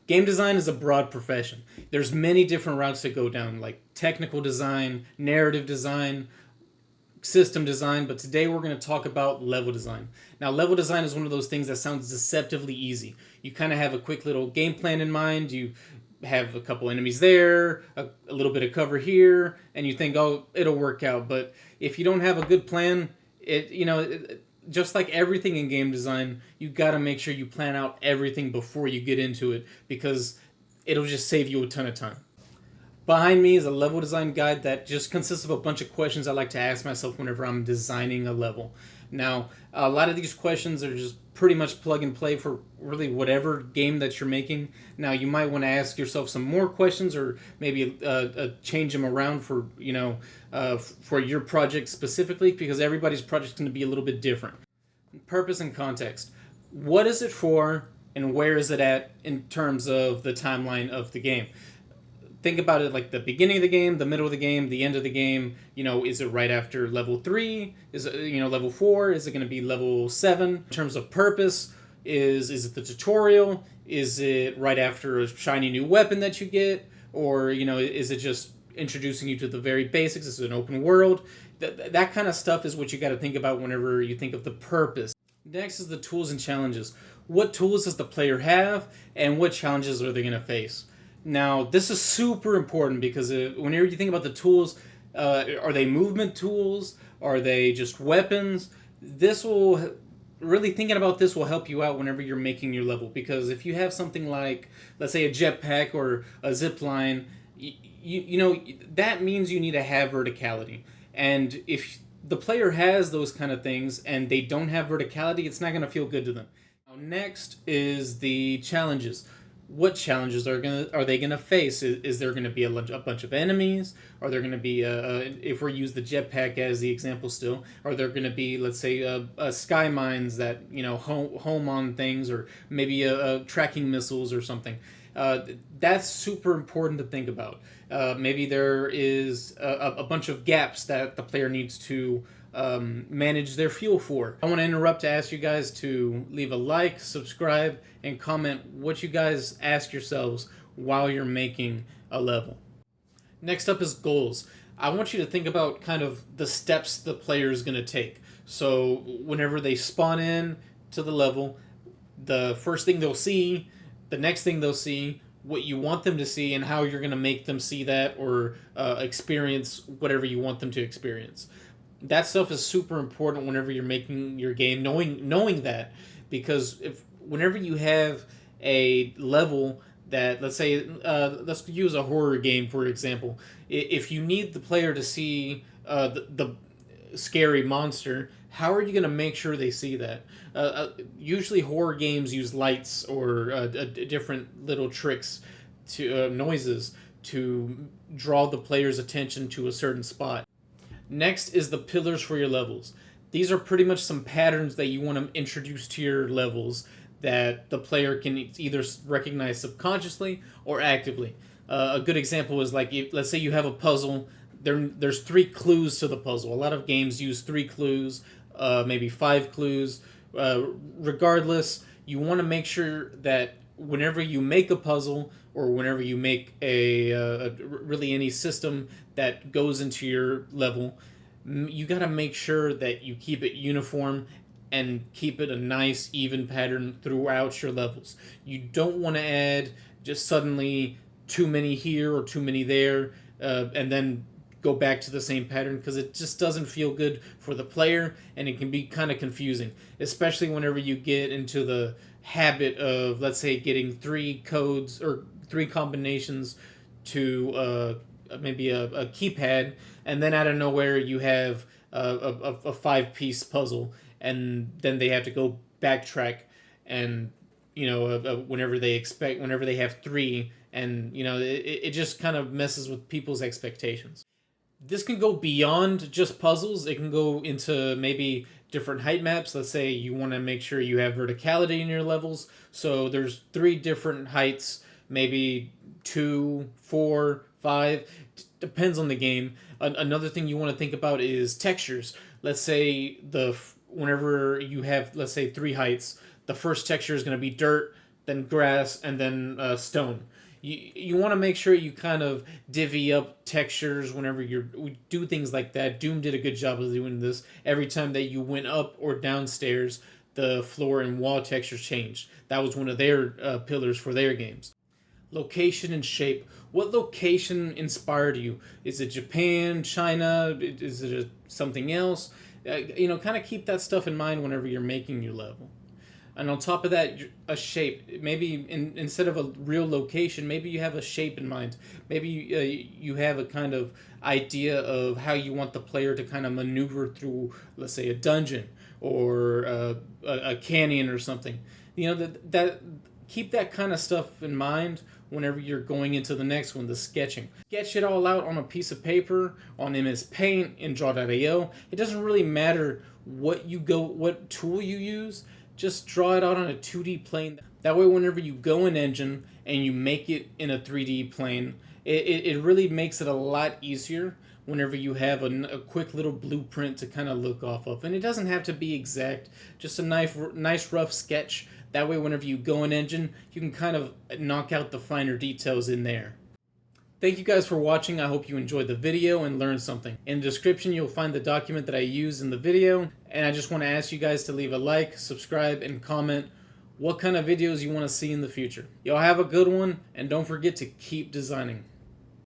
Game design is a broad profession. There's many different routes to go down, like technical design, narrative design, system design, but today we're going to talk about level design. Now, level design is one of those things that sounds deceptively easy. You kind of have a quick little game plan in mind. You have a couple enemies there, a little bit of cover here, and you think, oh, it'll work out. But if you don't have a good plan, just like everything in game design, you got to make sure you plan out everything before you get into it because it'll just save you a ton of time. Behind me is a level design guide that just consists of a bunch of questions I like to ask myself whenever I'm designing a level. Now, a lot of these questions are just pretty much plug and play for really whatever game that you're making. Now, you might want to ask yourself some more questions or maybe change them around for for your project specifically because everybody's project is going to be a little bit different. Purpose and context. What is it for, and where is it at in terms of the timeline of the game? Think about it like the beginning of the game, the middle of the game, the end of the game. Is it right after level 3? Is it, level 4? Is it going to be level 7? In terms of purpose, is it the tutorial? Is it right after a shiny new weapon that you get? Or, is it just introducing you to the very basics? Is it an open world? That kind of stuff is what you got to think about whenever you think of the purpose. Next is the tools and challenges. What tools does the player have, and what challenges are they going to face? Now, this is super important because whenever you think about the tools, are they movement tools? Are they just weapons? Thinking about this will help you out whenever you're making your level because if you have something like, let's say, a jetpack or a zip line, that means you need to have verticality. And if the player has those kind of things and they don't have verticality, it's not going to feel good to them. Now, next is the challenges. What challenges are they gonna face? Is there gonna be a bunch of enemies? Are there gonna be if we use the jetpack as the example still? Are there gonna be, let's say, sky mines that home on things, or maybe tracking missiles or something? That's super important to think about. Maybe there is a bunch of gaps that the player needs to manage their fuel for. I want to interrupt to ask you guys to leave a like, subscribe, and comment what you guys ask yourselves while you're making a level. Next up is goals. I want you to think about kind of the steps the player is going to take. So whenever they spawn in to the level, the first thing they'll see, the next thing they'll see, what you want them to see, and how you're going to make them see that or experience whatever you want them to experience. That stuff is super important whenever you're making your game, knowing that, because whenever you have a level that, let's say, let's use a horror game for example, if you need the player to see the scary monster, how are you going to make sure they see that? Usually horror games use lights or different little tricks to noises to draw the player's attention to a certain spot. Next is the pillars for your levels. These are pretty much some patterns that you want to introduce to your levels that the player can either recognize subconsciously or actively. A good example is like, let's say you have a puzzle. There's 3 clues to the puzzle. A lot of games use 3 clues, maybe 5 clues. Regardless, you want to make sure that whenever you make a puzzle or whenever you make really any system that goes into your level, you got to make sure that you keep it uniform and keep it a nice even pattern throughout your levels. You don't want to add just suddenly too many here or too many there and then go back to the same pattern, because it just doesn't feel good for the player and it can be kind of confusing, especially whenever you get into the habit of, let's say, getting 3 codes or 3 combinations to maybe a keypad, and then out of nowhere you have a 5-piece puzzle, and then they have to go backtrack, and whenever they have 3, and it just kind of messes with people's expectations. This can go beyond just puzzles. It can go into maybe different height maps. Let's say you want to make sure you have verticality in your levels. So there's 3 different heights, maybe 2, 4, 5. Depends on the game. Another thing you want to think about is textures. Let's say whenever you have, let's say, 3 heights, the first texture is going to be dirt, then grass, and then stone. You want to make sure you kind of divvy up textures whenever we do things like that. Doom did a good job of doing this. Every time that you went up or downstairs, the floor and wall textures changed. That was one of their pillars for their games. Location and shape. What location inspired you? Is it Japan, China? Is it something else? Kind of keep that stuff in mind whenever you're making your level. And on top of that, a shape. Maybe instead of a real location, maybe you have a shape in mind. Maybe you have a kind of idea of how you want the player to kind of maneuver through, let's say, a dungeon or a canyon or something. That keep that kind of stuff in mind whenever you're going into the next one, the sketching. Sketch it all out on a piece of paper, on MS Paint, in Draw.io. It doesn't really matter what tool you use. Just draw it out on a 2D plane. That way, whenever you go in Engine and you make it in a 3D plane, it really makes it a lot easier whenever you have a quick little blueprint to kind of look off of. And it doesn't have to be exact, just a nice rough sketch. That way, whenever you go in Engine, you can kind of knock out the finer details in there. Thank you guys for watching. I hope you enjoyed the video and learned something. In the description, you'll find the document that I used in the video. And I just want to ask you guys to leave a like, subscribe, and comment what kind of videos you want to see in the future. Y'all have a good one, and don't forget to keep designing.